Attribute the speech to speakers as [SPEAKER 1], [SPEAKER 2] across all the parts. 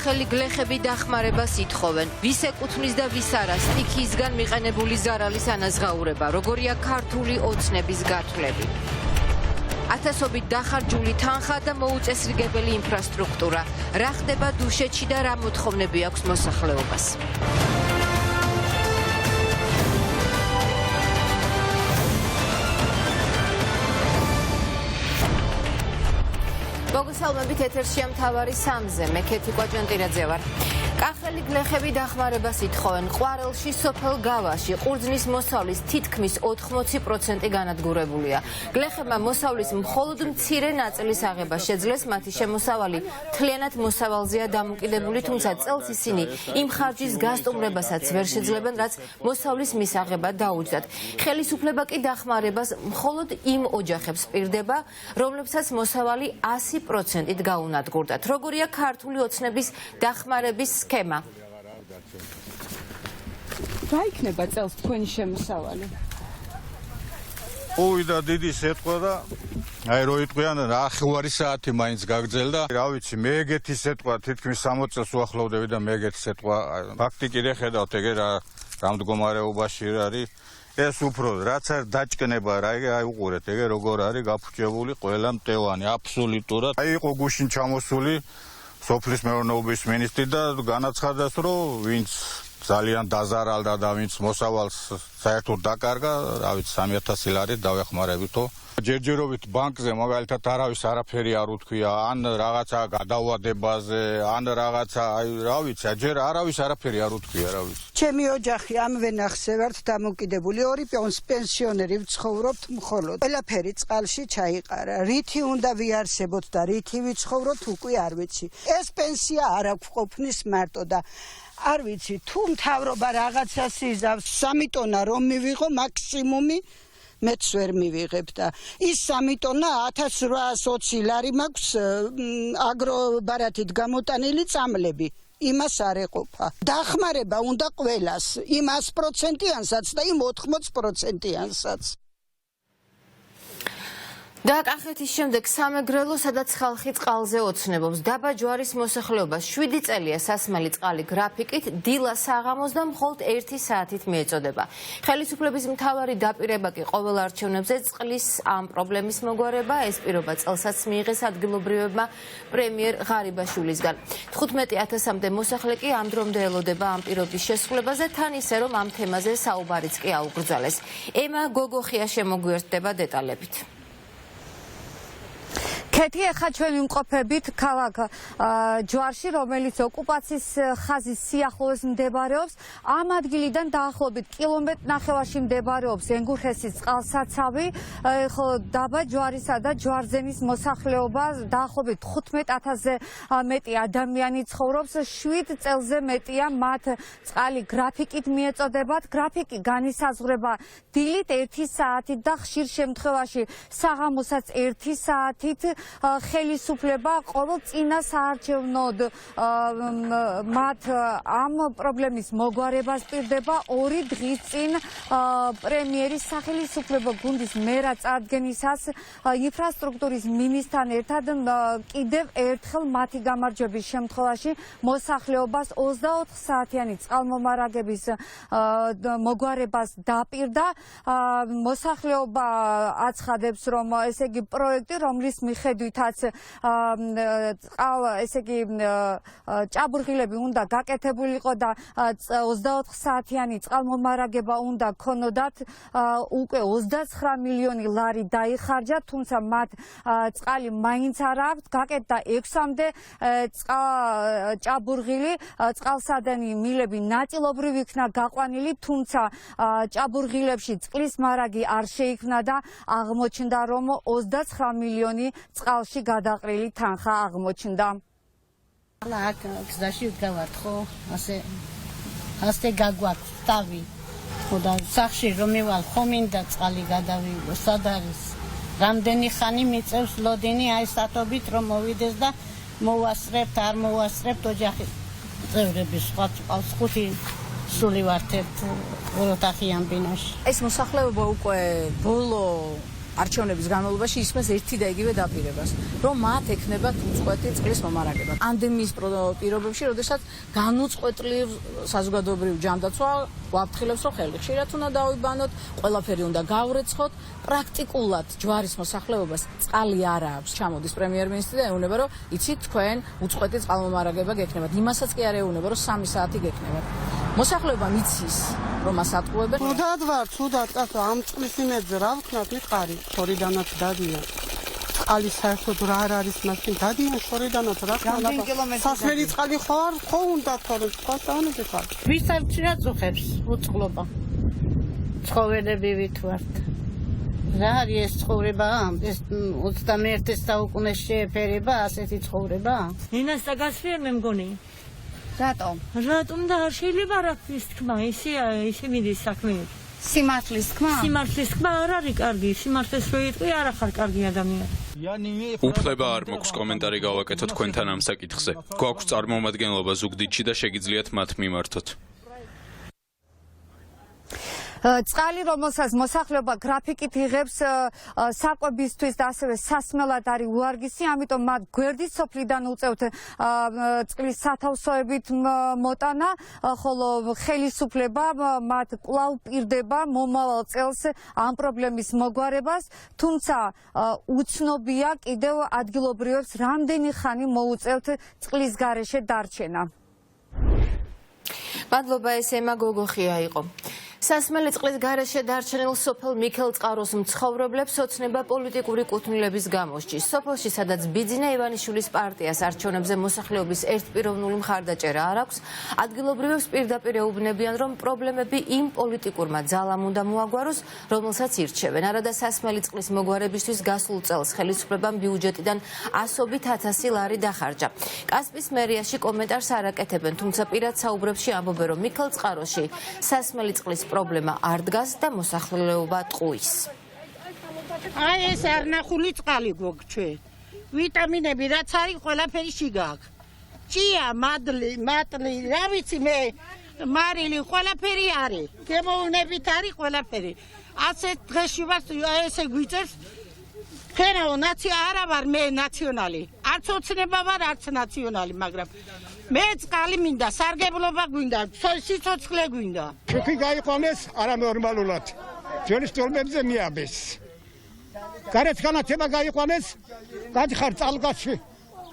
[SPEAKER 1] კახელი გლეხები დახმარებას ითხოვენ. ვის ეკუთვნის და ვის არა სტიქიისგან მიყენებული ზარალის ანაზღაურება, როგორია ქართული ოცნების გათვლები. ათასობით დახარჯული თანხა და მოუწესრიგებელი ინფრასტრუქტურა. რა ხდება დუშეთში და რა მოთხოვნები აქვს მოსახლეობას? მოგესალმებით ეთერშია მთავარი სამზე, მე ქეთი კვაჯანტირაძე ვარ. კახელი გლეხები დახმარებას ითხოვენ. ყვარელში სოფელ გავაში ყურძნის მოსავლის თითქმის 80% განადგურებულია. გლეხებმა მოსავლის მხოლოდ მცირე ნაწილის აღება შეძლეს, მათი შემოსავალი მთლიანად მოსავალზეა დამოკიდებული, თუმცა წელს ისინი იმ ხარჯის გასტუმრებასაც ვერ შეძლებენ, რაც მოსავლის მისაღებად დაუჯდათ. ხელისუფლება კი დახმარებას მხოლოდ იმ ოჯახებს პირდება, რომლებსაც მოსავალი 100%-ით გაუნადგურდათ. როგორია ქართული ოცნების დახმარების სქემა?
[SPEAKER 2] რა იქნება წელს თქვენი შემოსავალი?
[SPEAKER 3] უვიდა დიდი სეტყვა და აი რო იტყვიან რა ხუარი საათი მაინც გაგრძელდა. რა ვიცი, მე ეგეთი სეტყვა თითქმის 60 წელს უახლოვდები და მე ეგეთი სეტყვა ფაქტი კიდე ხედავთ ეგ რა მდგომარეობაში არის. ეს უფრო რაც არ დაჭკნება რა აი უყურეთ ეგ როგორ არის გაფუჭებული ყველა მტევანი აბსოლუტურად. აი იყო გუშინ ჩამოსული სოფლის მეურნეობის მინისტრი და განაცხადეს რომ ვინც ძალიან დაზარალდა და ვინც მოსავალს საერთოდ დაკარგა, რა ვიცი 3000 ლარი დავეხმარებითო. ჯერჯერობით ბანკზე მაგალითად არავის არაფერი არ უთქვია, ან რაღაცა გადავადებაზე, ან რაღაცა, აი რა ვიცი, ჯერ არავის არაფერი არ უთქვია, რა ვიცი.
[SPEAKER 4] ჩემი ოჯახი ამვე ნახზე ვართ დამოკიდებული, ორი პენსიონერი ვცხოვრობთ მხოლოდ. ყველაფერი წყალში ჩაიყარა. რითი უნდა ვიარსებოთ და რითი ვიცხოვროთ უკვე არ ვიცი. ეს პენსია არ გვყოფნის მარტო და არ ვიცი, თუ მთავრობა რაღაცას იზავს 3 ტონა რომ მივიღო მაქსიმუმი მეც ვერ მივიღებ და ის 3 ტონა 1820 ლარი მაქვს აგრობარათით გამოტანილი წამლები. იმას არ ეყოფა. დახმარება უნდა ყველას, იმ 100%-იანსაც და იმ 80%-იანსაც.
[SPEAKER 1] და კახეთის შემდეგ სამეგრელო, სადაც ხალხი წყალზე ოცნებობს. დაბა ჯვარის მოსახლეობას 7 წელია სასმელი წყალი გრაფიკით, დილა საღამოს და მხოლოდ 1 საათით მიეწოდება. ხელისუფლების მთავარი დაპირება კი ყოველ არჩევნებზე წყლის ამ პრობლემის მოგვარება. ეს პირობა წელსაც მიიღეს ადგილობრივებმა პრემიერ ღარიბაშვილისგან. 15,000-მდე მოსახლე კი ამ დრომდე ელოდება ამ პირობის შესრულებას და თან ისე რომ ამ თემაზე საუბარიც კი აუკრძალეს. ემა გოგოხია შემოგვიერთდება დეტალებით.
[SPEAKER 5] ქეთი ახლა ჩვენი მყოფებით ქალაქ ჯვარში, რომელიც ოკუპაციის ხაზის სიახლოვეს მდებარეობს. ამ ადგილიდან დაახლოებით კილომეტრ-ნახევარში მდებარეობს ენგურხესის წყალსაცავი, ხოლო დაბა ჯვარისა და ჯვარზენის მოსახლეობა დაახლოებით 15,000-ზე მეტი ადამიანი ცხოვრობს. 7 წელზე მეტია მათ წყალი გრაფიკით მიეწოდებათ. გრაფიკი განისაზღვრება დილით 1 საათით და ხშირ შემთხვევაში საღამოსაც 1 საათით. ხელისუფლება ყოველ წინა საარჩევნოდ მათ ამ პრობლემის მოგვარებას პირდება. 2 დღის წინ პრემიერის სახელმწიფო გუნდის მერა წარდგენისას ინფრასტრუქტურის მინისტრთან ერთად კიდევ ერთხელ მათი გამარჯვების შემთხვევაში მოსახლეობას 24 საათიანი წყალმომარაგების მოგვარებას დაპირდა. მოსახლეობა აცხადებს, რომ ესე იგი პროექტი, რომლის მიხედვითაც ესე იგი ჭაბურღილები უნდა გაკეთებულიყო და 24 საათიანი წყალმომარაგება უნდა ქონოდათ. უკვე 29 მილიონი ლარი დაიხარჯა, თუმცა მათ წყალი მაინც არ აქვთ. გაკეთდა 6-მდე ჭაბურღილი, წყალსადენი მილები ნაწილობრივ იქნა გაყვანილი, თუმცა ჭაბურღილებში წყლის მარაგი არ შეიქმნა და აღმოჩნდა, რომ 29 მილიონი წყალში გადაყრილი თანხა აღმოჩნდა.
[SPEAKER 6] ახლა აქ გზაში ვდგავართ ხო, ასე გაგვაქვს თავი. ხო და სახში რომ მივალ ხო მინდა წყალი გადავიღო, სად არის? რამდენი ხანი მიწევს ლოდინი აი სათობით რომ მოვიდეს და მოვასწრებთ, არ მოვასწრებთ ოჯახის წევრების სხვა ყავს 5 სული ვართ ერთ ოროთახიან ბინაში.
[SPEAKER 5] ეს მოსახლეობა უკვე ბოლო
[SPEAKER 7] არჩევნების განმავლობაში ისმის ერთი და იგივე დაპირებას, რომ მათ ექნებათ უწყვეტი წყლის მომარაგება. პანდემიის პირობებში, როდესაც განუწყვეტლივ საზოგადოებრივ ჯანდაცვა ვაფრთხილებს, რომ ხელი ხშირად უნდა დავიბანოთ, ყველაფერი უნდა გავრეცხოთ, პრაქტიკულად ჯვარის მოსახლეობას წყალი არ აქვს. ჩამოდის პრემიერ-მინისტრი და ეუბნება, რომ იცით თქვენ უწყვეტი წყალმომარაგება გექნებათ. იმასაც კი არ ეუბნება, რომ 3 საათი გექნებათ. მოსახლეობა მიცის, რომ მას ატყუებენ.
[SPEAKER 8] თუდად ვარ, თუდად, კაცო, ამ წყლის იმედზე რა ვქნათ, ვიყარი, შორიდანაც დადიან. წყალი საერთოდ რა არ არის მაშინ დადიან შორიდანაც რა ხდება. სასმელი წყალი ხო უნდა თორე სხვა დაანები ხარ.
[SPEAKER 6] ვისარჩინა წუხებს უწყლობა. ცხოველები ვითვართ. რა არის ეს ცხოვრება? ეს 21 საუკუნის შეეფერება ასეთი ცხოვრება?
[SPEAKER 9] ნინას დაგასვიერ მე მგონი.
[SPEAKER 5] რატომ?
[SPEAKER 9] რატომ და არ შეიძლება რაფის თქმა, ისე მიდის საქმე.
[SPEAKER 5] სიმართლის თქმა?
[SPEAKER 9] სიმართლის თქმა არ არის კარგი, სიმართლეს რო იტყვი არ ახარ კარგი ადამიანი.
[SPEAKER 10] უფლება არ მოქვს კომენტარი გავაკეთოთ თქვენთან ამ საკითხზე. გვაქვს წარმომადგენლობა ზუგდიდში და შეგიძლიათ მათ მიმართოთ.
[SPEAKER 5] წყალი, რომელსაც მოსახლეობა გრაფიკით იღებს საკვებისთვის და ასევე სასმელად არის უარგისი, ამიტომ მათ გვერდის სოფლიდან უწევთ წყლის სათავსოებით მოტანა, ხოლო ხელისუფლება მათ კვლავ პირდება მომავალ წელს ამ პრობლემის მოგვარებას, თუმცა უცნობია კიდევ ადგილობრივებს რამდენი ხანი მოუწევთ წყლის გარეშე დარჩენა.
[SPEAKER 1] მადლობა, ეს ემა გოგოხია იყო. სასმელი წყლის გარეშე დარჩენილ სოფელ მიქელწყაროს მცხოვრებლებს ოცნება პოლიტიკური კუთვნილების გამოსჭის. სოფელში, სადაც ბიძინა ივანიშვილის პარტიას არჩევნებზე მოსახლეობის ერთპიროვნული მხარდაჭერა არ აქვს, ადგილობრივებს პირდაპირ ეუბნებიან, რომ პრობლემები იმ პოლიტიკურმა ძალამ უნდა მოაგვაროს, რომელსაც ირჩევენ. არადა სასმელი წყლის მოგვარებისთვის გასულ წელს ხელისუფლებამ ბიუჯეტიდან 100.000 ლარი დახარჯა. კასპის მერიაში კომენტარს არ აკეთებენ, თუმცა პირად საუბრებში ამბობენ, რომ მიქელწყაროში სასმელი წყლის პრობლემა არ დგას და მოსახლეობა ტყუის.
[SPEAKER 6] აი ეს არნახული წყალი გვაქვს. ვიტამინები რაც არის ყველაფერი შიგაქვს. ჭია, მატლი, რა ვიცი მე, მარილი ყველაფერი არის. გემოვნებით არის ყველაფერი. ასეთ დღეში ვარ, ესე გვიწევს. ფენაო ნაცია არა ვარ მე ნაციონალი. არც ოცნება ვარ, არც ნაციონალი, მაგრამ მე წყალი მინდა, სარგებლობა გვინდა, სიცოცხლე გვინდა.
[SPEAKER 11] შუქი გაიყვანეს არანორმალულად. ჩვენი სტოლმებზე მიაბეს. გარეთ განათება გაიყვანეს, გაიხარ წალგაში,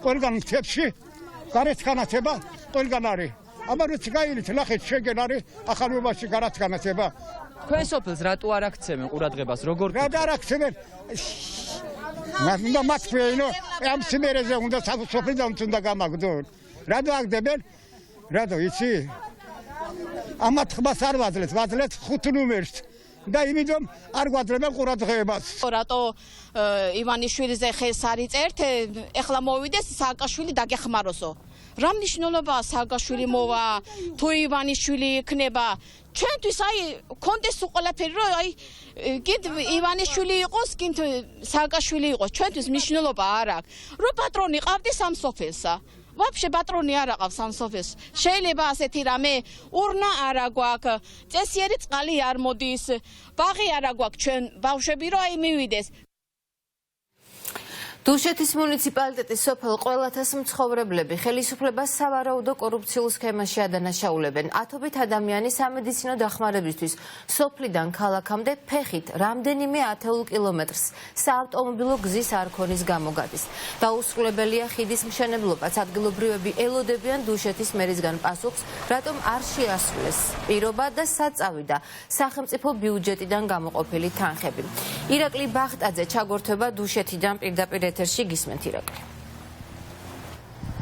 [SPEAKER 11] ყველგან მთებში, გარეთ განათება ყველგან არის. აბა როცა გაილით, ნახეთ შეგენ არის ახალობაში გარეთ განათება.
[SPEAKER 12] თქვენ სოფელს რატო არ აქცევენ ყურადღებას, როგორ
[SPEAKER 11] რა არ აქცევენ? მათ ფეინო, ამ სიმერეზე უნდა სოფლიდან უნდა გამაგდონ. რადო აგდებენ? რადო იცი? ამათ ხმას არ ვაძლევთ, ვაძლევთ 5 ნუმერს. და იმედომ არ გვაძლევენ ყურადღებას.
[SPEAKER 13] რატო ივანიშვილიზე ხეს არიწერთ, ეხლა მოვიდეს სააკაშვილი დაგეხმაროსო. რა მნიშვნელობაა სააკაშვილი მოვა, თუ ივანიშვილი იქნება? ჩვენთვის აი კონტეს უყოლაფერი რომ აი კიდ ივანიშვილი იყოს, კიდ სააკაშვილი იყოს, ჩვენთვის მნიშვნელობა არ აქვს. რომ პატრონი ყავდეს ამ სოფელსა. ვაფშე პატრონი არ აყავს ამ სოფელს. შეიძლება ასეთი რამე урნა არა გვაქვს, წესიერი წყალი არ მოდის, ბაღი არა გვაქვს ჩვენ ბავშვები რომ აი მივიდეს.
[SPEAKER 1] დუშეთის მუნიციპალიტეტის სოფელ ყველათას მცხოვრებლები ხელისუფლებას სავარაუდო კორუფციულ სქემაში ადანაშაულებენ. ათობით ადამიანი სამედიცინო დახმარებისთვის სოფლიდან ქალაქამდე ფეხით რამდენიმე ათეულ კილომეტრს საავტომობილო გზის არქონის გამო გადის. დაუსრულებელია ხიდის მშენებლობაც. ადგილობრივები ელოდებიან დუშეთის მერისგან პასუხს, რატომ არ შეასრულეს პირობა და საწავიდა სახელმწიფო ბიუჯეტიდან გამოყოფილი თანხები. ირაკლი ბახტაძე ჩაგორთვება დუშეთიდან პირდაპირ ეთერში გისმენთ ირაკლი.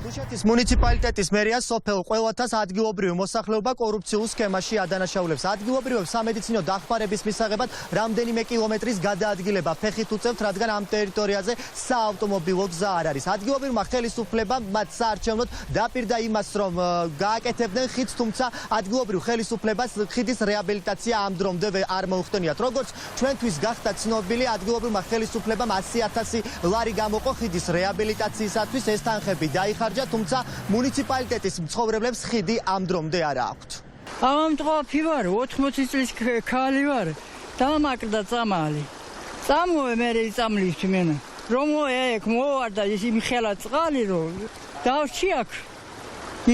[SPEAKER 14] დუშეთის მუნიციპალიტეტის მერია სოფელ ყველათას ადგილობრივი მოსახლეობა კორუფციულ სქემაში ადანაშაულებს. ადგილობრივებს სამედიცინო დახმარების მისაღებად რამდენიმე კილომეტრის გადაადგილება ფეხით უწევთ, რადგან ამ ტერიტორიაზე საავტომობილო გზა არ არის. ადგილობრივმა ხელისუფლებამ მათ საარჩევნოდ დაპირდა იმას, რომ გააკეთებდნენ ხიდს, თუმცა ადგილობრივ ხელისუფლებას ხიდის რეაბილიტაცია ამ დრომდე არ მოუხდენიათ. როგორც ჩვენთვის გახდა ცნობილი, ადგილობრივმა ხელისუფლებამ 100.000 ლარი გამოყო ხიდის რეაბილიტაციისათვის, ეს თანხები დაიხარჯა, თუმცა მუნიციპალიტეტის მცხოვრებლებს ხიდი ამ დრომდე არ აქვთ.
[SPEAKER 15] ავამტყოფი ვარ, 80 წლის ქალი ვარ, დამაკრდა წამალი. წამოვე მე წამლის მენა რომ ეგ მოვარდა ის იმხელა წყალი რომ დავში აქ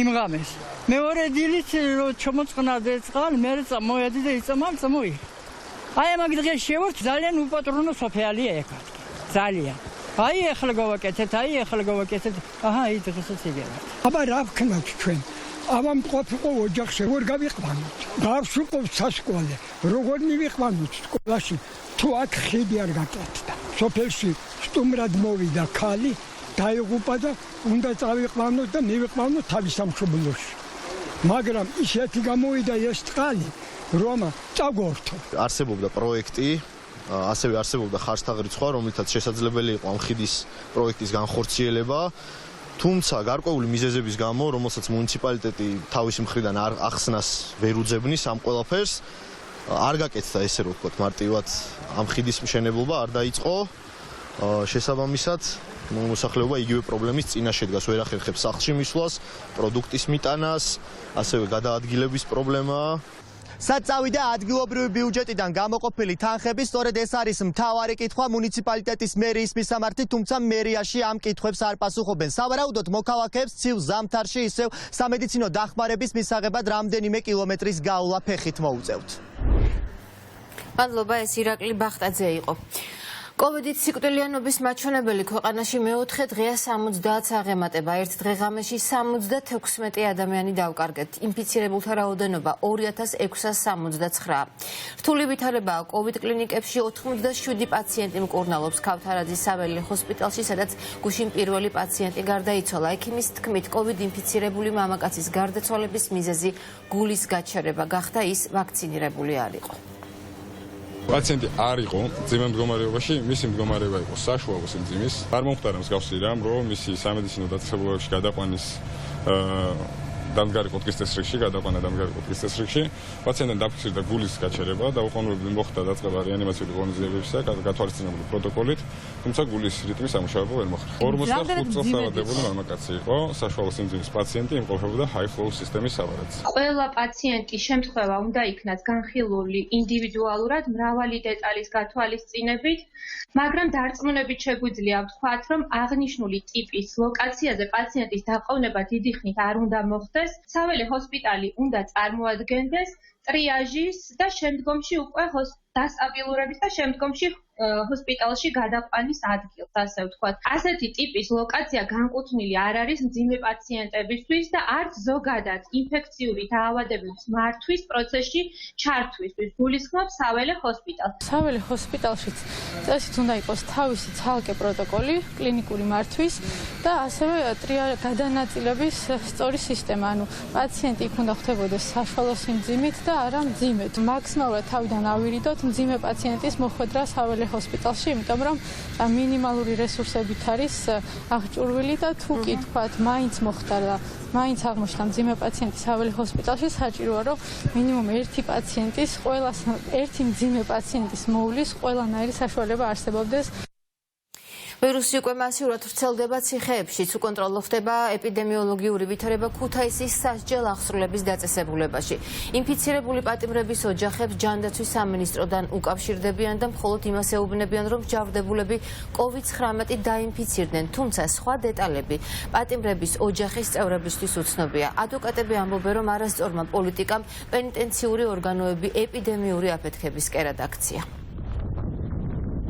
[SPEAKER 15] იმღამეს მეორე დილით რომ ჩამოწყნადა წყალი მე წამოვედი და წამოვი აი მაგ დღეს შევარ ძალიან უპატრონო სოფიალია ეგ ძალიან აი ახლა გავაკეთეთ აჰა აი დღესაც იგევა
[SPEAKER 11] აბა რა ვქნათ ჩვენ აბამ ყოფილიყო ოჯახში ვერ გავიყვანოთ გავშუყობ სასკოლე როგორ მივიყვანოთ სკოლაში თუ აქ ხიდი არ გაკეთდა სოფელში სტუმრად მოვიდა ქალი დაიღუპა და უნდა წავიყვანოთ და მივიყვანოთ თავის სამშობლოში მაგრამ ისეთი გამოვიდა ეს წყალი რომ წაგვორთო
[SPEAKER 14] არსებობდა პროექტი ასევე არსებობდა ხარჯთაღრიცხვა რომლითაც შესაძლებელი იყო ამ ხიდის პროექტის განხორციელება თუმცა გარკვეული მიზეზების გამო რომელსაც მუნიციპალიტეტი თავის მხრიდან ახსნას ვერ უძებნის ამ ყველაფერს არ გაკეთდა ესე რომ ვთქვათ მარტივად ამ ხიდის მშენებლობა არ დაიწყო შესაბამისად მოსახლეობა იგივე პრობლემის წინაშე დგას ვერ ახერხებს სახლში მისვლას პროდუქტის მიტანას ასევე გადაადგილების პრობლემაა საწავიდა ადგილობრივი ბიუჯეტიდან გამოყოფილი თანხები სწორედ ეს არის მთავარი კითხვა მუნიციპალიტეტის მერიის მისამართით თუმცა მერიაში ამ კითხვებს არ პასუხობენ სავარაუდოდ მოქალაქეებს ცივ ზამთარში ისევ სამედიცინო დახმარების მისაღებად რამდენიმე კილომეტრის გავლა ფეხით მოუწევთ
[SPEAKER 1] მადლობა ეს ირაკლი ბახტაძე იყო COVID-ით სიკვდილიანობის მაჩვენებელი ქვეყანაში მეოთხე დღეა 70-ს აღემატება. ერთ დღეღამეში 76 ადამიანი დავკარგეთ. ინფიცირებულთა რაოდენობა 2669. რთული ვითარებაა COVID კლინიკებში 87 პაციენტი მკურნალობს ქავთარაძის საველე ჰოსპიტალში, სადაც გუშინ პირველი პაციენტი გარდაიცვალა. ექიმის თქმით, COVID ინფიცირებული მამაკაცის გარდაცვალების მიზეზი გულის გაჩერება გახდა ის ვაქცინირებული არ იყო.
[SPEAKER 16] პაციენტი არ იყო მძიმე მდგომარეობაში, მისი მდგომარეობა იყო საშუალო სიმძიმის. არ მომხდარა მსგავსი რამ, რომ მისი სამედიცინო დაწესებულებებში გადაყვანის დამდგარი კოდკის წესრიგში, გადაყვანა დამდგარი კოდკის წესრიგში. პაციენტთან დაფიქსირდა გულის გაჩერება და უყოვნებლივ მოხდა დაწყება რეანიმაციული ღონისძიებებისა, გათვალისწინებული პროტოკოლით, თუმცა გულის რიტმის სამუშაოება ვერ მოხდა. 45 წელს დაავადებული მამაკაცი იყო, საშუალო სიმძიმის პაციენტი, იმყოფებოდა high flow სისტემის საბარათზე.
[SPEAKER 17] ყველა პაციენტის შემთხვევა უნდა იქნას განხილული ინდივიდუალურად, მრავალი დეტალის გათვალისწინებით, მაგრამ დარწმუნებით შეგვიძლია ვთქვათ, რომ აღნიშნული ტიპის ლოკაციაზე პაციენტის დაყოვნება დიდი ხნით არ უნდა მოხდეს. საველე ჰოსპიტალი უნდა წარმოადგენდეს ტრიაჟის და შემდგომში უკვე დასტაბილურების და შემდგომში ჰოსპიტალში გადაყვანის ადგილს, ასე ვთქვათ. ასეთი ტიპის ლოკაცია განკუთვნილი არ არის მძიმე პაციენტებისთვის და არც ზოგადად ინფექციური დაავადებების მართვის პროცესში ჩართვისთვის გულისხმობს საველე ჰოსპიტალს.
[SPEAKER 7] საველე ჰოსპიტალშიც წესით უნდა იყოს თავისი ცალკე პროტოკოლი კლინიკური მართვის და ასევე გადანაწილების სწორი სისტემა, ანუ პაციენტი იქ უნდა ხვდებოდეს საშუალო სიმძიმით და არა მძიმედ. მაქსიმალურად თავიდან ავირიდოთ მძიმე პაციენტის მოხვედრა საველე ჰოსპიტალში, იმიტომ რომ მინიმალური რესურსებით არის აღჭურვილი და თუ კი თქვათ, მაინც მოხდა და მაინც აღმოჩნდა მძიმე პაციენტი საველე ჰოსპიტალში, საჭიროა რომ მინიმუმ ერთი მძიმე პაციენტის მოვლის ყველანაირი საშუალება არსებობდეს.
[SPEAKER 1] ვირუსი უკვე მასიურად ვრცელდება ციხეებშიც, უკონტროლო ხდება ეპიდემიოლოგიური ვითარება ქუთაისის სასჯელ აღსრულების დაწესებულებაში. ინფიცირებული პატიმრების ოჯახებს ჯანდაცვის სამინისტროდან უკავშირდებიან და მხოლოდ იმას ეუბნებიან, რომ ჯავრდებულები COVID-19 დაინფიცირდნენ, თუმცა სხვა დეტალები პატიმრების ოჯახის წევრებისთვის უცნობია. ადვოკატები ამბობენ, რომ არასწორმა პოლიტიკამ პენიტენციური ორგანოები ეპიდემიური აფეთქების კერად აქცია.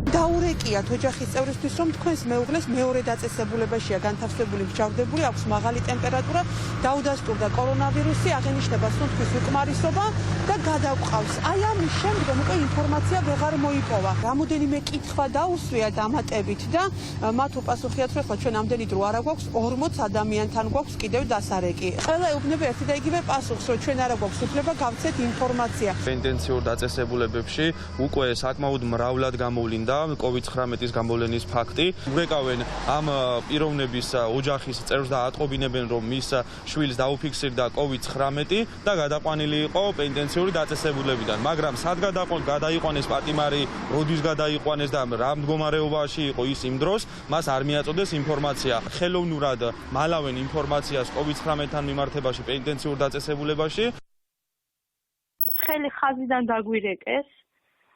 [SPEAKER 8] დაურეკიათ ოჯახის წევრისთვის, რომ თქვენს მეუღლეს მეორე დაწესებულებაშია განთავსებული მსჯავრდებული, აქვს მაღალი ტემპერატურა, დაუდასტურდა კორონავირუსი, აღენიშნება სუნთქვის უკმარისობა და გადაგვყავს. აი ამის შემდგომ უკვე ინფორმაცია ვეღარ მოიპოვა. რამოდენიმე კითხვა დაუსვია დამატებით და მათ უპასუხიათ, რომ ჩვენ ამდენი დრო არ გვაქვს, 40 ადამიანთან გვაქვს კიდევ დასარეკი. ყველა ეუბნება ერთი და იგივე პასუხს, რომ ჩვენ არ გვაქვს უფლება გავცეთ ინფორმაცია.
[SPEAKER 18] ინტენსიურ დაწესებულებებში უკვე საკმაოდ მრავლად გამოვლინდა COVID-19-ის გამოვლენის ფაქტი. ვეკავენ ამ პიროვნების ოჯახის წევრს და ატყობინებენ, რომ მის შვილს დაუფიქსირდა COVID-19 და გადაყვანილი იყო პენიტენციური დაწესებულებიდან. მაგრამ სად გადაიყვანეს პატიმარი, როდის გადაიყვანეს და რა მდგომარეობაში იყო ის იმ დროს, მას არ მიაწოდეს ინფორმაცია. ხელოვნურად მალავენ ინფორმაციას COVID-19-თან მიმართებაში პენიტენციურ დაწესებულებაში.
[SPEAKER 19] ხელი ხაზიდან დაგვირეკეს.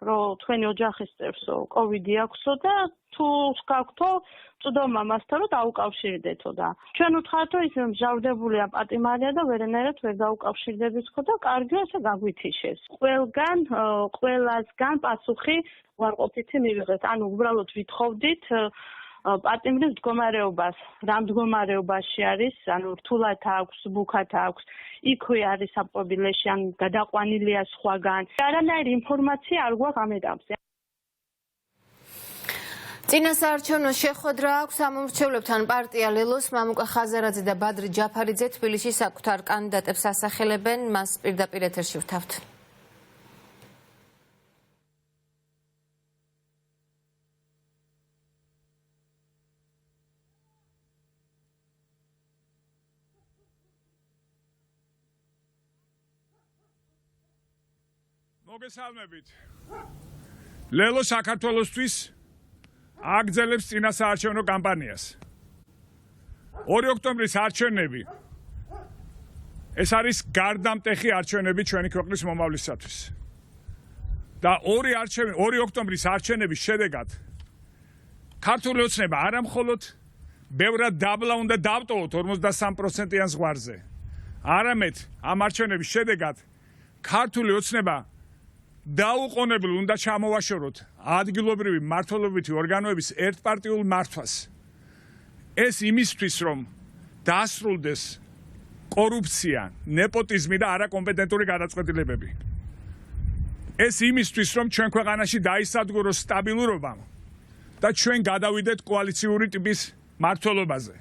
[SPEAKER 19] რომ თქვენი ოჯახის წევრსო კოვიდი აქვსო და თუ გაქვთო წვდომა მასთან რომ დაუკავშირდეთო და ჩვენ ვთქვათ რომ ის მჟავდებულია პატიმარია და ვერანაირად ვერ დაუკავშირდებით ხო და კარგია ესე გაგვითიშეს ყველასგან პასუხი უარყოფითი მივიღეთ ანუ უბრალოდ ვითხოვდით პატიმრის მდგომარეობას რა მდგომარეობაში არის ანუ რთულად აქვს ბუქად აქვს იქვე არის საპყრობილეში ან გადაყვანილია სხვაგან არანაირი ინფორმაცია არ გვაქვს ამ ეტაპზე
[SPEAKER 1] წინასაარჩევნო შეხვედრა აქვს ამომრჩევლებთან პარტია ლელოს მამუკა ხაზარაძე და ბადრი ჯაფარიძე თბილისში საკუთარ კანდიდატებს ასახელებენ მას პირდაპირ ეთერში ვთავთ
[SPEAKER 20] მოგესალმებით ლელო საქართველოსთვის აგრძელებს წინასაარჩევნო კამპანიას 2 ოქტომბრის არჩევნები ეს არის გარდამტეხი არჩევნები ჩვენი ქვეყნის მომავლისათვის და 2 ოქტომბრის არჩევნების შედეგად ქართული ოცნება არა მხოლოდ ბევრად დაბლა უნდა დავტოვოთ 53%-იან ზღვარზე არამედ ამ არჩევნების შედეგად ქართული ოცნება დაუყოვნებლივ უნდა ჩამოვაშოროთ ადგილობრივი მმართველობითი ორგანოების ერთპარტიულ მართვას. ეს იმისთვის, რომ დაასრულდეს კორუფცია, ნეპოტიზმი და არაკომპეტენტური გადაწყვეტილებები. ეს იმისთვის, რომ ჩვენ ქვეყანაში დაისადგუროს სტაბილურობა და ჩვენ გადავიდეთ კოალიციური ტიპის მმართველობაზე.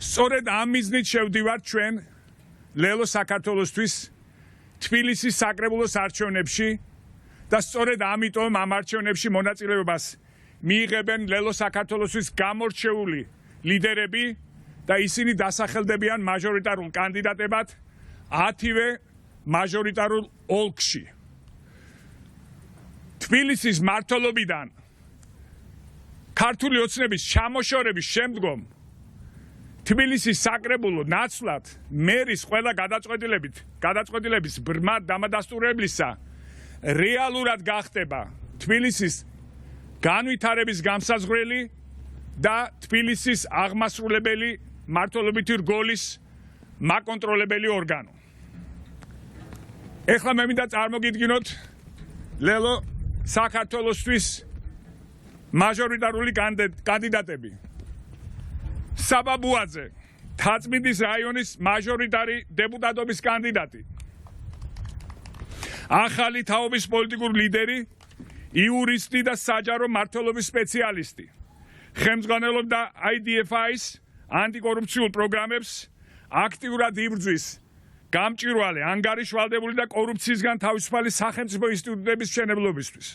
[SPEAKER 20] სწორედ ამ მიზნით შევდივართ ჩვენ ლელო საქართველოსთვის თბილისის საკრებულოს არჩევნებში და სწორედ ამიტომ ამ არჩევნებში მონაწილეობას მიიღებენ ლელო საქართველოსთვის გამორჩეული ლიდერები და ისინი დასახელდებიან მაჟორიტარულ კანდიდატებად 10-ვე მაჟორიტარულ ოლქში. თბილისის მმართველობიდან ქართული ოცნების ჩამოშორების შემდგომ თბილისის საკრებულო ნაცვლად მერის ყველა გადაწყვეტილების ბრმად დამადასტურებლისა რეალურად გახდება თბილისის განვითარების გამსაზღვრელი და თბილისის აღმასრულებელი მმართველობითი რგოლის მაკონტროლებელი ორგანო. ეხლა მე მინდა წარმოგიდგინოთ ლელო საქართველოსთვის მაჟორიტარული კანდიდატები. საბაბუაძე, თაწმინდის რაიონის მაჟორიტარი დეპუტატობის კანდიდატი. ახალი თაობის პოლიტიკური ლიდერი, იურისტი და საჯარო მმართველობის სპეციალისტი. ხელმძღვანელობდა IDFI-ს ანტიკორუფციულ პროგრამებს, აქტიურად იბრძვის გამჭვირვალე, ანგარიშვალდებული და კორუფციისგან თავისუფალი სახელმწიფო ინსტიტუტების მშენებლობისთვის.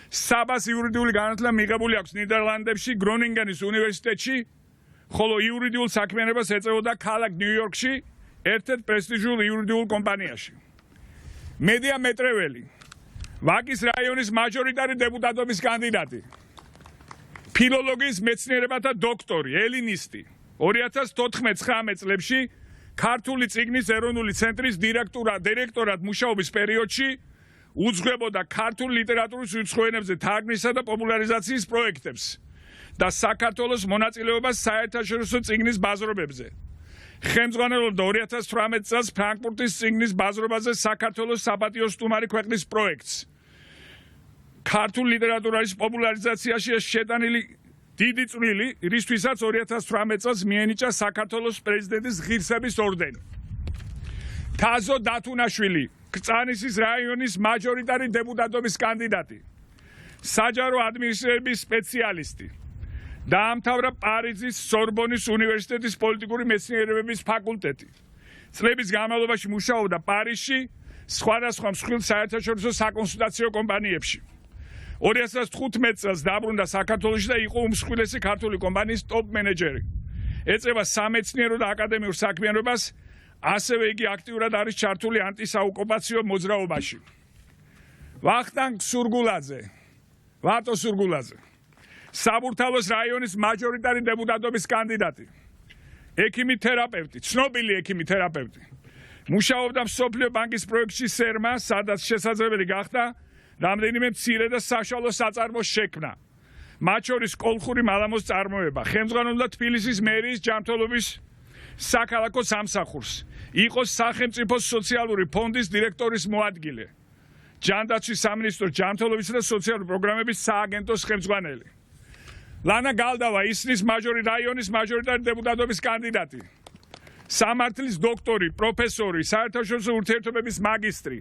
[SPEAKER 20] საბას იურიდიული განათლება მიღებული აქვს ნიდერლანდებში, გრონინგენის უნივერსიტეტში, ხოლო იურიდიულ საქმიანობას ეწეოდა ქალაქ ნიუ-იორკში, ერთ-ერთ პრესტიჟულ იურიდიულ კომპანიაში. მედია მეტრეველი, ვაკის რაიონის მაჟორიტარი დეპუტატობის კანდიდატი. ფილოლოგიის მეცნიერებათა დოქტორი, ელინისტი. 2014-19 წლებში ქართული წიგნის ეროვნული ცენტრის დირექტორად მუშაობის პერიოდში უძღვებოდა ქართული ლიტერატურის უცხო ენებზე თარგმნისა და პოპულარიზაციის პროექტებს და საქართველოს მონაწილეობას საერთაშორისო წიგნის ბაზრობებზე. ხელმძღვანელობდა 2018 წელს ფრანკფურტის წიგნის ბაზრობაზე საქართველოს საპატიო სტუმარი ქვეყნის პროექტს. ქართული ლიტერატურის პოპულარიზაციაში შეტანილი დიდი წვლილი, რისთვისაც 2018 წელს მიენიჭა საქართველოს პრეზიდენტის ღირსების ორდენი. თაზო დათუნაშვილი, კრწანისის რაიონის მაჟორიტარი დეპუტატობის კანდიდატი. საჯარო ადმინისტრირების სპეციალისტი. დაამთავრა პარიზის სორბონის უნივერსიტეტის პოლიტიკური მეცნიერებების ფაკულტეტი. წლების განმავლობაში მუშაობდა პარიზში, სხვადასხვა მსხვილ საერთაშორისო საკონსულტაციო კომპანიებში. 2015 წელს დაბრუნდა საქართველოში და იყო უმსხვილესი ქართული კომპანიის ტოპ მენეჯერი. ეწევა სამეცნიერო და აკადემიურ საქმიანობას, ასევე იგი აქტიურად არის ჩართული ანტისაოკუპაციო მოძრაობაში. ვახტანგ სურგულაძე, ვატო სურგულაძე. საბურთალოს რაიონის მაჟორიტარი დეპუტატობის კანდიდატი. ექიმი თერაპევტი, ცნობილი ექიმი თერაპევტი. მუშაობდა მსოფლიო ბანკის პროექტში სერმა, სადაც შესაძლებელი გახდა რამდენიმე მცირე და საშუალო საწარმოს შექმნა. მათ შორის კოლხური მალამოს წარმოება, ხელმძღვანელობდა თბილისის მერიის ჯანმრთელობის საქალაქო სამსახურს, იყო სახელმწიფო სოციალური ფონდის დირექტორის მოადგილე, ჯანდაცვის სამინისტროს ჯანმრთელობისა და სოციალური პროგრამების სააგენტოს ხელმძღვანელი. ლანა გალდავა ისნის რაიონის მაჟორიტარი დეპუტატობის კანდიდატი, სამართლის დოქტორი, პროფესორი, საერთაშორისო ურთიერთობების მაგისტრი,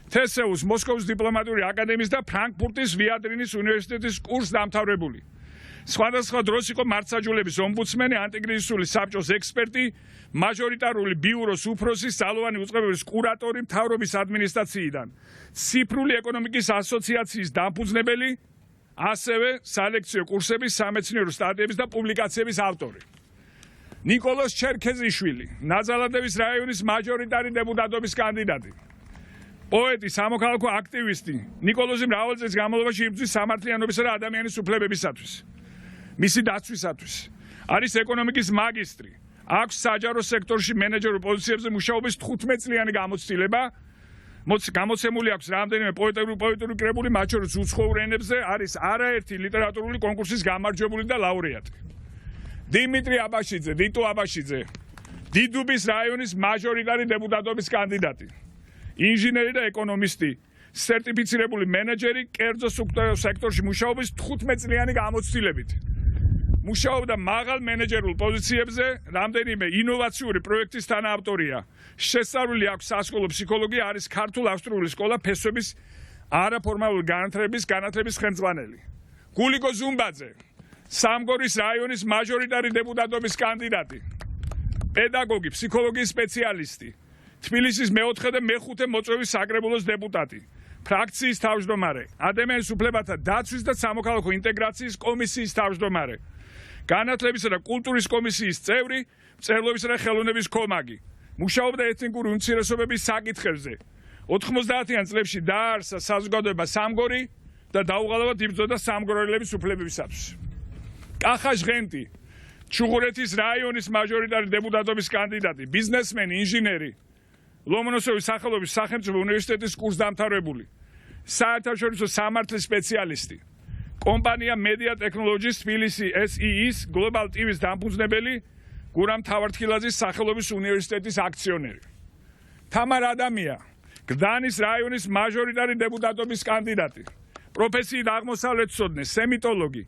[SPEAKER 20] თესეუს მოსკოვის დიპლომატიური აკადემიის და ფრანკფურტის ვიადრინის უნივერსიტეტის კურსდამთავრებული. სხვადასხვა დროს იყო მართლმსაჯულების ომბუდსმენი, ანტიკრიზისული საბჭოს ექსპერტი, მაჟორიტარული ბიუროს უფროსი, ძალოვანი უწყებების კურატორი მთავრობის ადმინისტრაციიდან, ციფრული ეკონომიკის ასოციაციის დამფუძნებელი, ასევე სალექციო კურსების, სამეცნიერო სტატიების და პუბლიკაციების ავტორი. ნიკოლოზ ჩერქეზიშვილი, ნაძალადევის რაიონის მაჟორიტარი დეპუტატობის კანდიდატი. პოეტი, სამოქალაქო აქტივისტი, ნიკოლოზი მრავალ წელს განმავლობაში იბრძვის სამართლიანობისა და ადამიანის უფლებებისათვის, მისი დაცვისათვის. არის ეკონომიკის მაგისტრი, აქვს საჯარო სექტორში მენეჯერულ პოზიციებზე მუშაობის 15 წლიანი გამოცდილება, გამოცემული აქვს რამდენიმე პოეტური კრებული, მათ შორის უცხოურ ენებზე, არის არაერთი ლიტერატურული კონკურსის გამარჯვებული და ლაურეატი. დიმიტრი აბაშიძე, დიტო აბაშიძე, დიდუბის რაიონის მაჟორიტარი დეპუტატობის კანდიდატი. ინჟინერი და ეკონომისტი, სერტიფიცირებული მენეჯერი, კერძო სექტორში მუშაობის 15 წლიანი გამოცდილებით. მუშაობდა მაღალ მენეჯერულ პოზიციებზე, რამდენიმე ინოვაციური პროექტის თანაავტორია. შესწავლილი აქვს სასკოლო ფსიქოლოგია, არის ქართულ-ავსტრიული სკოლა ფესვების არაფორმალური განათლების ხელმძღვანელი. გულიკო ზუმბაძე, სამგორის რაიონის მაჟორიტარი დეპუტატობის კანდიდატი, პედაგოგი, ფსიქოლოგიის სპეციალისტი, თბილისის მეოთხე და მეხუთე მოწვევის საკრებულოს დეპუტატი, ფრაქციის თავმჯდომარე, ადამიანის უფლებათა დაცვის და სამოქალაქო ინტეგრაციის კომისიის თავმჯდომარე, განათლებისა და კულტურის კომისიის წევრი, მწერლობისა და ხელოვნების კომაგი. მუშაობდა ეთნიკური უმცირესობების საკითხებზე. 90-იან წლებში დააარსა საზოგადოება სამგორი და დაუღალავად იბრძოდა სამგორელების უფლებებისათვის. კახა ჟღენტი, ჩუღურეთის რაიონის მაჟორიტარი დეპუტატობის კანდიდატი, ბიზნესმენი, ინჟინერი, ლომონოსოვის სახელობის სახელმწიფო უნივერსიტეტის კურსდამთავრებული, საერთაშორისო სამართლის სპეციალისტი, კომპანია Media Technologies თბილისი SEE-ის Global TV-ის დამფუძნებელი, გურამ თავართქილაძის სახელობის უნივერსიტეტის აქციონერი. თამარ ადამია, გდანის რაიონის მაჟორიტარი დეპუტატობის კანდიდატი, პროფესიით აღმოსავლეთმცოდნე, სემიტოლოგი,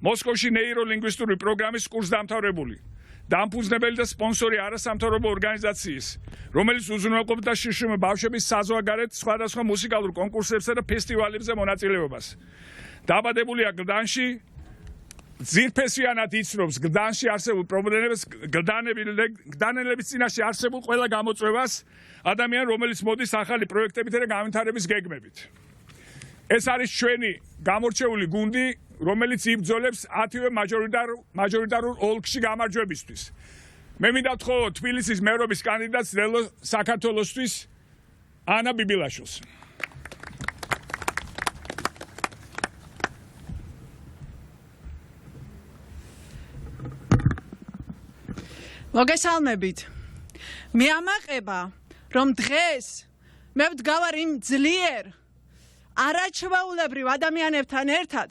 [SPEAKER 20] მოსკოვში ნეიროლინგვისტური პროგრამის კურსდამთავრებული, დამფუძნებელი და სპონსორი არასამთავრობო ორგანიზაციის, რომელიც უზრუნველყოფდა შიშრომი ბავშვების საზღვარგარეთ სხვადასხვა მუსიკალურ კონკურსებსა და ფესტივალებზე მონაწილეობას. დაბადებულია გდანში, ძირფესვიანად იცნობს გდანში არსებულ პრობლემებს, გდანელების წინაშე არსებულ ყველა გამოწვევას, ადამიანი, რომელიც მოდის ახალი პროექტებით და განვითარების გეგმებით. ეს არის ჩვენი გამორჩეული გუნდი, რომელიც იბრძოლებს 10-ვე მაჟორიტარულ ოლქში გამარჯვებისთვის. მე მინდა ვთხოვო თბილისის მერობის კანდიდატს საქართველოსთვის ანა ბიბილაშვილს.
[SPEAKER 21] მოგესალმებით. მე ამაყება, რომ დღეს მე ვდგავარ იმ ძლიერ არაჩვეულებრივ ადამიანებთან ერთად,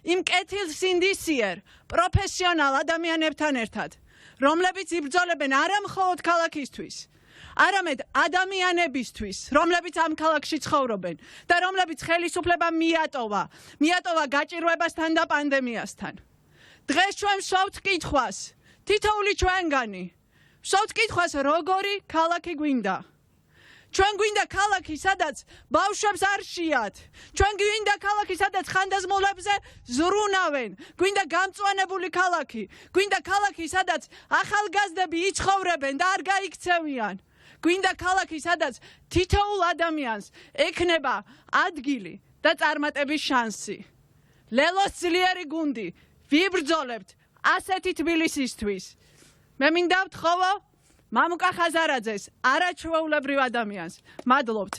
[SPEAKER 21] იმ კეთილსინდისიერ, პროფესიონალ ადამიანებთან ერთად, რომლებიც იბრძოლებენ არა მხოლოდ ქალაქისთვის, არამედ ადამიანებისთვის, რომლებიც ამ ქალაქში ცხოვრობენ და რომლებიც ხელისუფლება მიატოვა გაჭირვებასთან და პანდემიასთან. დღეს ჩვენ ვსვავთ კითხვას, თითოეული ჩვენგანი, ვსვავთ კითხვას, როგორი ქალაქი გვინდა. ჩვენ გვინდა ქალაქი, სადაც ბავშვებს არ შეათ. ჩვენ გვინდა ქალაქი, სადაც ხანდაზმულებზე ზრუნავენ. გვინდა გამწვანებული ქალაქი. გვინდა ქალაქი, სადაც ახალგაზრდები იცხოვრებენ და არ გაიქცევიან. გვინდა ქალაქი, სადაც თითოეულ ადამიანს ექნება ადგილი და წარმატების შანსი. ლელოს ძლიერი გუნდი, ვიბრძოლებთ ასეთი თბილისისთვის. მე მინდა ვთხოვო მამუკა ხაზარაძეს, არაჩვეულებრივ ადამიანს. მადლობთ.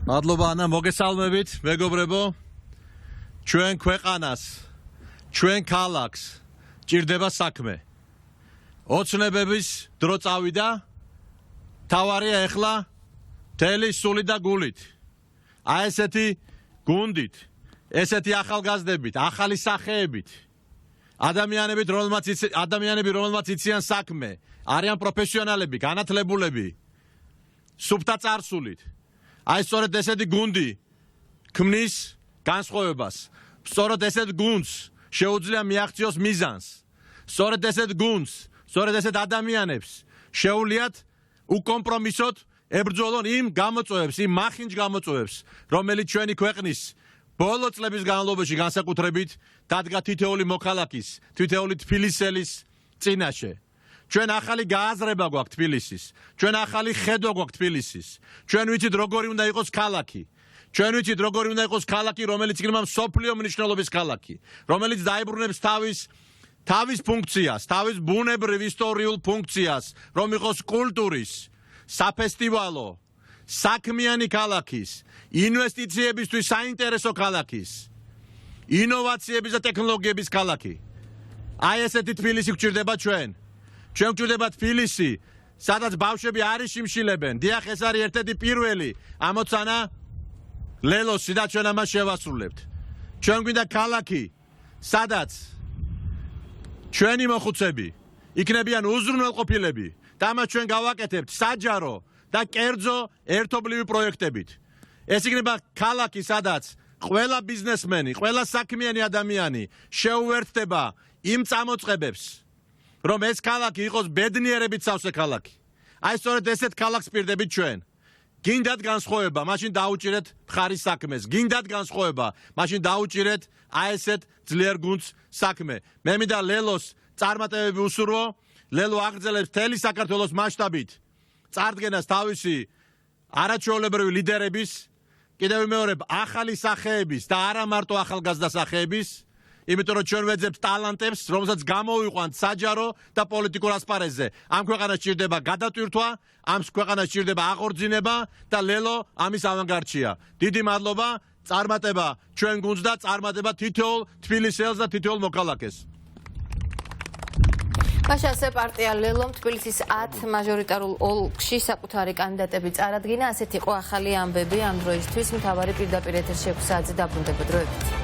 [SPEAKER 22] მადლობა ანა, მოგესალმებით, მეგობრებო. ჩვენ ქვეყანას, ჩვენ ქალაქს ჭირდება საქმე. ოცნებების დრო წავიდა. თავარია ეხლა მთელი სული და გულით. აი ესეთი გუნდით, ესეთი ახალგაზრდებით, ახალი სახეებით, ადამიანები, რომელმაც იციან საქმე, არიან პროფესიონალები, განათლებულები, სუფთა წარსულით. აი სწორედ ესეთი გუნდი ქმნის განსხვავებას. სწორედ ესეთ გუნდს შეუძლია მიაღწიოს მიზანს. სწორედ ესეთ გუნდს, სწორედ ესეთ ადამიანებს შეუძლიათ უკომპრომისოდ ებრძოლონ იმ გამოწვევებს, იმ მახინჯ გამოწვევებს, რომელიც ჩვენი ქვეყნის ბოლო წლების განმავლობაში განსაკუთრებით დადგა თითოეული მოქალაქის, თითოეული თბილისელის წინაშე. ჩვენ ახალი გააზრება გვაქვს თბილისის, ჩვენ ახალი ხედვა გვაქვს თბილისის. ჩვენ ვიცით როგორი უნდა იყოს ქალაქი. ჩვენ ვიცით როგორი უნდა იყოს ქალაქი, რომელიც იქნება მსოფლიო მნიშვნელობის ქალაქი, რომელიც დაიბრუნებს თავის ფუნქციას, თავის ბუნებრივ ისტორიულ ფუნქციას, რომ იყოს კულტურის, საფესტივალო, საქმიანი ქალაქის, ინვესტიციებისთვის საინტერესო ქალაქის, ინოვაციების და ტექნოლოგიების ქალაქი. აი ესეთი თბილისი გვჭირდება ჩვენ. ჩვენ გვჭირდება თბილისი, სადაც ბავშვები არ იშიმშილებენ. დიახ, ეს არის ერთ-ერთი პირველი ამოცანა ლელოსი და ჩვენ ამას შევასრულებთ. ჩვენ გვინდა ქალაქი, სადაც ჩვენი მოხუცები იქნებიან უზრუნველყოფილები და ამას ჩვენ გავაკეთებთ საჯარო და კერძო ერთობლივი პროექტებით. ეს იქნება ქალაქი, სადაც ყველა ბიზნესმენი, ყველა საქმიანი ადამიანი შეუერთდება იმ წამოწყებებს, რომ ეს ქალაქი იყოს ბედნიერებით სავსე ქალაქი. აი სწორედ ესეთ ქალაქს პირდებით ჩვენ. გინდათ განსხვავება, მაშინ დაუჭირეთ მხარის საქმეს. გინდათ განსხვავება, მაშინ დაუჭირეთ აი ესეთ ძლიერ გუნდს საქმე. მე მინდა ლელოს წარმატებები უსურვო, ლელო აგრძელებს მთელი საქართველოს მასშტაბით წარდგენას თავისი არაჩვეულებრივი ლიდერების, კიდევ ვიმეორებ, ახალი სახეების და არა მარტო ახალგაზრდა სახეების, იმიტომ რომ ჩვენ ვეძებთ ტალანტებს, რომელსაც გამოვიყვანთ საჯარო და პოლიტიკურ ასპარეზზე. ამ ქვეყანას სჭირდება გადატვირთვა, ამ ქვეყანას სჭირდება აღორძინება და ლელო ამის ავანგარდშია. დიდი მადლობა, წარმატება ჩვენ გუნდს და წარმატება თითოეულ თბილისელს და თითოეულ მოქალაქეს.
[SPEAKER 1] მაშასე პარტია ლელომ თბილისის 10 მაჟორიტარულ ოლქში საკუთარი კანდიდატები წარადგინა. ასეთი იყო ახალი ამბები ამ დროისთვის. მთავარი პირდაპირ ეთერში 6 საათზე დაბრუნდება დროებით.